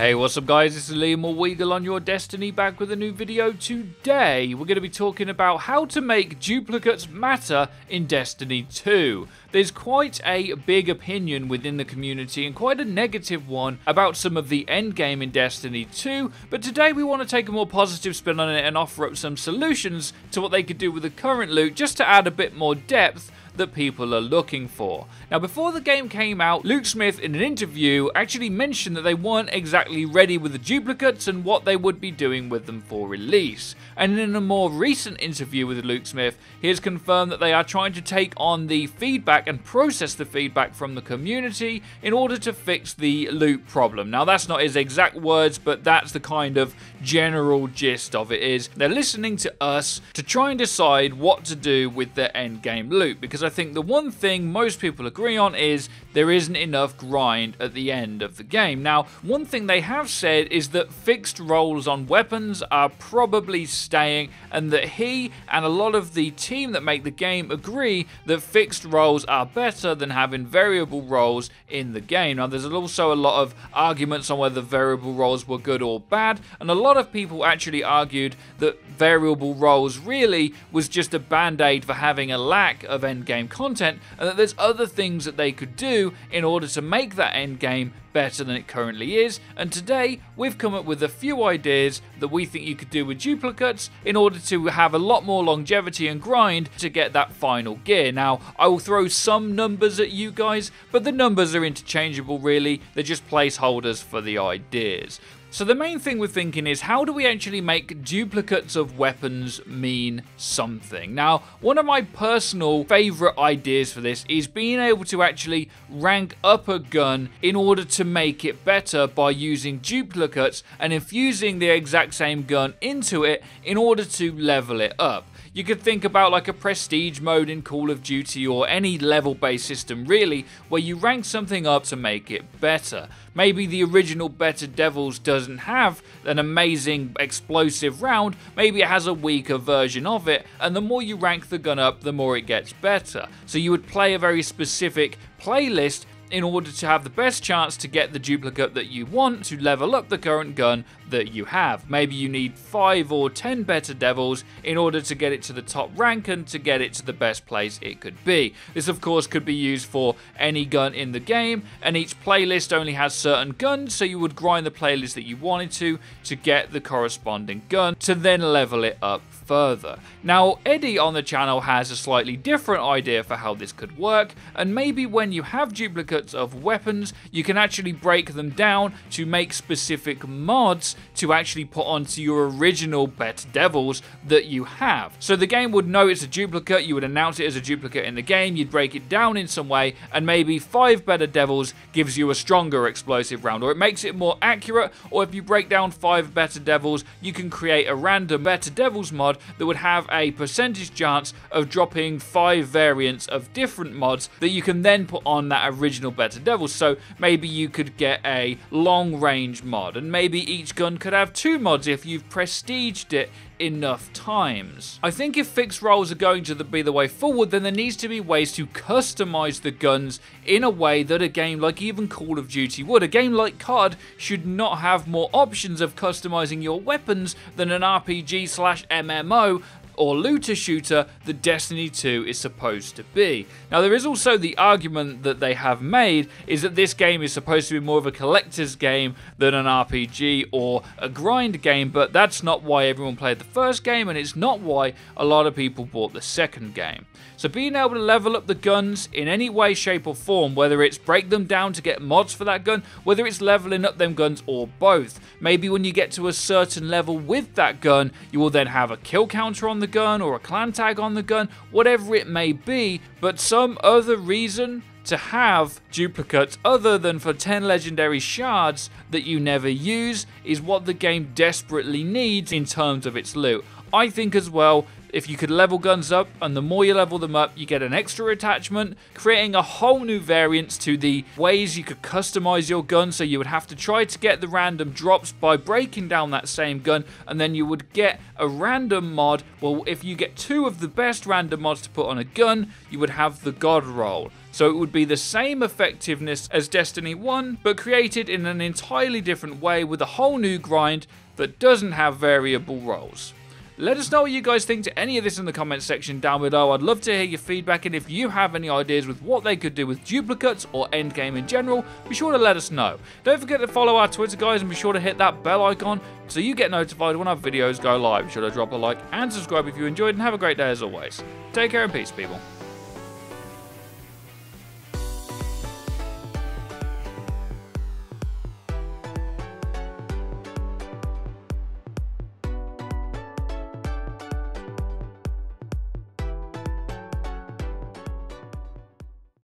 Hey, what's up guys, this is Liam or Weagle on your Destiny, back with a new video. Today, we're going to be talking about how to make duplicates matter in Destiny 2. There's quite a big opinion within the community, and quite a negative one, about some of the endgame in Destiny 2, but today we want to take a more positive spin on it and offer up some solutions to what they could do with the current loot, just to add a bit more depth that people are looking for. Now, before the game came out, Luke Smith in an interview actually mentioned that they weren't exactly ready with the duplicates and what they would be doing with them for release. And in a more recent interview with Luke Smith, he has confirmed that they are trying to take on the feedback and process the feedback from the community in order to fix the loot problem. Now, that's not his exact words, but that's the kind of general gist of it. Is they're listening to us to try and decide what to do with their endgame loot, because I think the one thing most people agree on is there isn't enough grind at the end of the game. Now, one thing they have said is that fixed rolls on weapons are probably staying, and that he and a lot of the team that make the game agree that fixed rolls are better than having variable rolls in the game. Now, there's also a lot of arguments on whether variable rolls were good or bad, and a lot of people actually argued that variable rolls really was just a band-aid for having a lack of endgame content, and that there's other things that they could do in order to make that endgame better than it currently is. And today we've come up with a few ideas that we think you could do with duplicates in order to have a lot more longevity and grind to get that final gear. Now, I will throw some numbers at you guys, but the numbers are interchangeable really, they're just placeholders for the ideas. So the main thing we're thinking is, how do we actually make duplicates of weapons mean something? Now, one of my personal favourite ideas for this is being able to actually rank up a gun in order to make it better by using duplicates and infusing the exact same gun into it in order to level it up. You could think about like a prestige mode in Call of Duty, or any level-based system really, where you rank something up to make it better. Maybe the original Better Devils doesn't have an amazing explosive round, maybe it has a weaker version of it, and the more you rank the gun up, the more it gets better. So you would play a very specific playlist in order to have the best chance to get the duplicate that you want to level up the current gun that you have. Maybe you need 5 or 10 Better Devils in order to get it to the top rank and to get it to the best place it could be. This of course could be used for any gun in the game, and each playlist only has certain guns, so you would grind the playlist that you wanted to get the corresponding gun to then level it up further. Now, Eddie on the channel has a slightly different idea for how this could work, and maybe when you have duplicates of weapons, you can actually break them down to make specific mods to actually put onto your original Better Devils that you have. So the game would know it's a duplicate, you would announce it as a duplicate in the game, you'd break it down in some way, and maybe 5 Better Devils gives you a stronger explosive round, or it makes it more accurate, or if you break down 5 Better Devils, you can create a random Better Devils mod that would have a percentage chance of dropping 5 variants of different mods that you can then put on that original Better Devils. So maybe you could get a long range mod, and maybe each gun could have 2 mods if you've prestiged it enough times. I think if fixed rolls are going to be the way forward, then there needs to be ways to customize the guns in a way that a game like even Call of Duty would. A game like COD should not have more options of customizing your weapons than an RPG/MMO or looter shooter that Destiny 2 is supposed to be. Now, there is also the argument that they have made is that this game is supposed to be more of a collector's game than an RPG or a grind game, but that's not why everyone played the first game, and it's not why a lot of people bought the second game. So being able to level up the guns in any way, shape or form, whether it's break them down to get mods for that gun, whether it's leveling up them guns, or both. Maybe when you get to a certain level with that gun, you will then have a kill counter on the gun or a clan tag on the gun, whatever it may be, but some other reason to have duplicates other than for 10 legendary shards that you never use is what the game desperately needs in terms of its loot. I think as well if you could level guns up, and the more you level them up, you get an extra attachment, creating a whole new variance to the ways you could customize your gun. So you would have to try to get the random drops by breaking down that same gun, and then you would get a random mod. Well, if you get 2 of the best random mods to put on a gun, you would have the God roll. So it would be the same effectiveness as Destiny 1, but created in an entirely different way with a whole new grind that doesn't have variable rolls. Let us know what you guys think to any of this in the comments section down below. I'd love to hear your feedback, and if you have any ideas with what they could do with duplicates or endgame in general, be sure to let us know. Don't forget to follow our Twitter, guys, and be sure to hit that bell icon so you get notified when our videos go live. Be sure to drop a like and subscribe if you enjoyed, and have a great day as always. Take care and peace, people.